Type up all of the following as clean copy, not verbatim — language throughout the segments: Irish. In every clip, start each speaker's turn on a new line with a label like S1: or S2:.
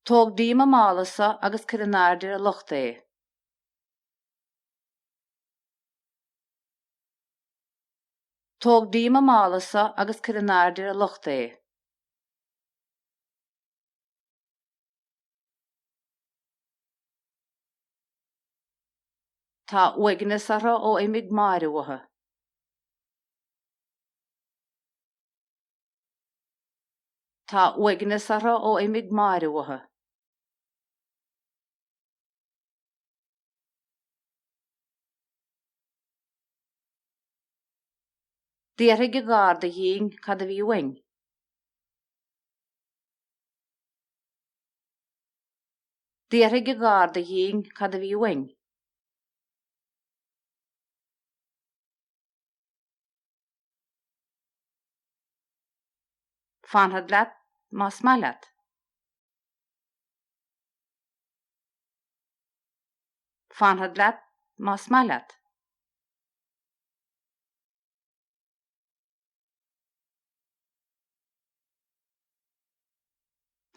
S1: Tóg díma málasa agus crinardir a lucht é. Tóg díma málasa agus crinardir a lucht é. Tá uignisara ó imig máiriútha. Tá uignisara ó imig máiriútha. Díarthaigh go gard a dhéing cad a bhí uing. Díarthaigh go gard a dhéing cad a bhí uing. Fanhad leat más má leat. Fanhad leat más má leat.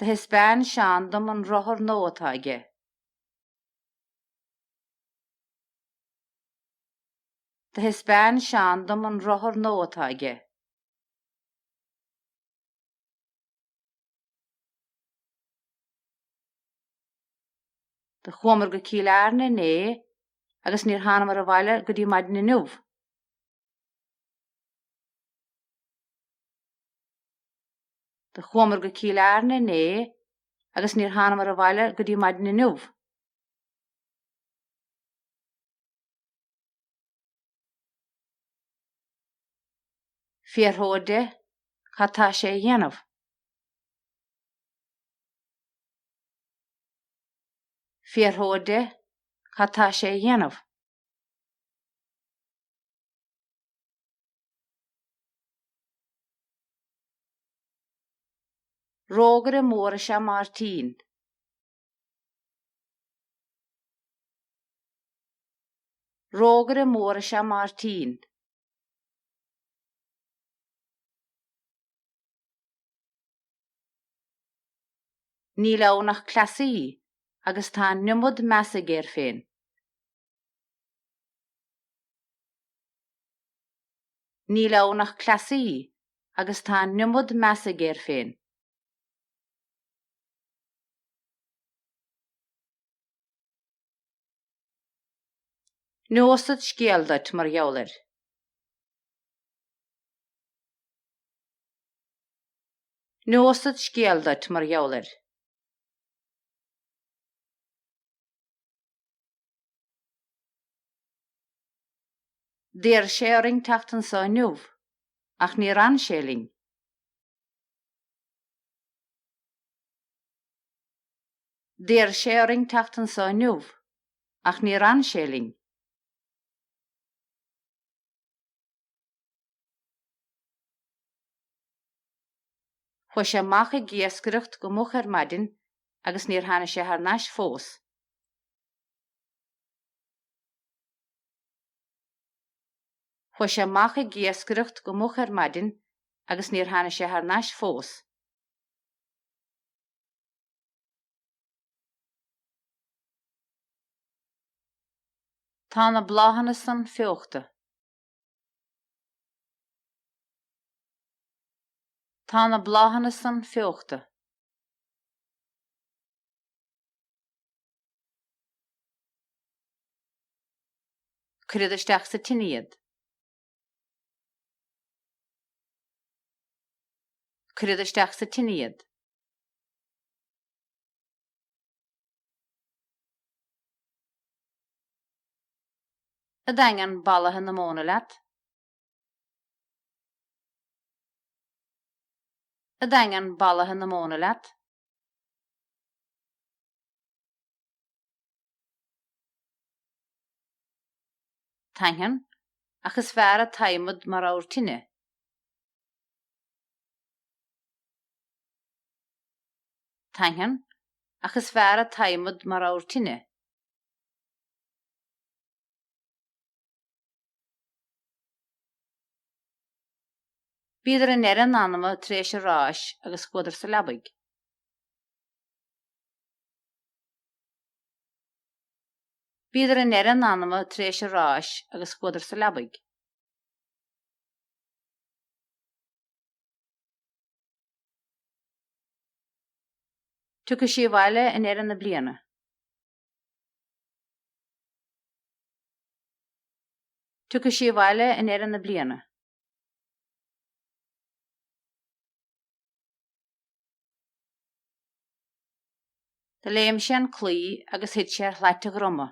S1: De hispáin sean dom an rothar nóatá aige. De hispáin sean dom an rothar nóatá aige. De chumar go cílear na né agus níor hanam ar a bhaile go dtí maidin na nuamh. De chumar go cílear na né agus níor hanam ar a bhaile go dtí maidin na nuamh. Fíorthóide chattá sé a dhéanamh. Fíorthóide chattá sé a dhéanamh. Rógar a móra se mar tín. Rógar a móra se mar tín. Ní leonach clasaí agus tá nimod measa géir féin. Ní leonach clasaí agus tá nimod measa géir féin. Nósad scéaldait mar gheollar. Nósad scéaldait mar gheollar. Déir séring tachtan sa nuamh, ach ní ran séling. Déir séring tachtan sa nuamh, ach ní ran séling. Chua sé mac a giascaireacht go much ar maidin agus níor hana sé ar nais fós. Chua sé mac a giascaireacht go much ar maidin agus níor hana sé ar nais fós. Tá na bláhanna san feochta. Tá na bláhanna san feochta. Cridaisteach sa tiniad. Cridaisteach sa tiniad. A daingan ballacha na móna leat. A daingan ballacha na móna leat. Tangan achas fear a taimid mar áir tine. Tangan achas fear a taimid mar áir tine. Bíidir an eran anama tréis a ráis agus cuadar sa labig. Bíidir an éan anama tréis a ráis agus cuidir sa lebaig. Tugadh sí bhaile in éan na bliana. Tugadh sí bhaile in éan na bliana. Tá léim sé an clí agus hit sé ar chláite groma.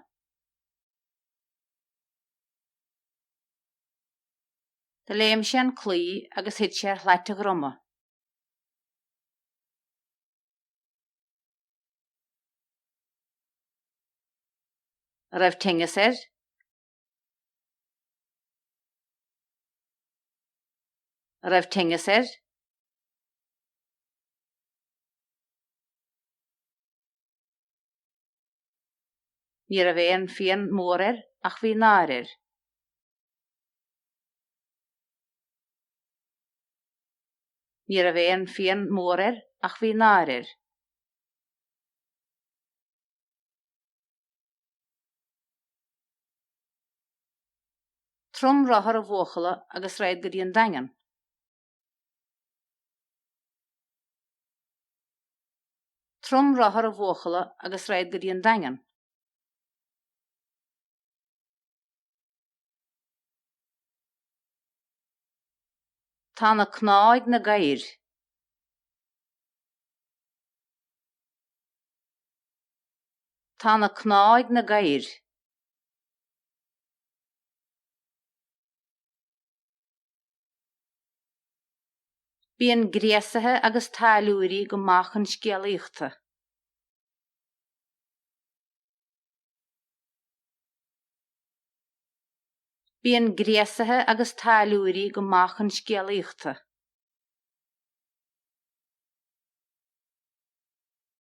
S1: Tá léim sé an clí agus hit sé ar chláite groma. Raibh tingas ar. Raibh tingas ar. Ní a bhéon fion mór ar ach bhí náir ar. Ní a bhéon fion mór ar ach bhí náir ar. Trom rothair a bhóchala agus raid go dtí an daingean. Trom rothair a bhóchala agus raid go dtí an daingean. Tá na cnáid na gair. Tá na cnáid na gair. Bíonn gréasathe agus táiliúirí go machchan scialaíochta. Bíonn gréasathe agus táiliúirí go machchan scialaíochta.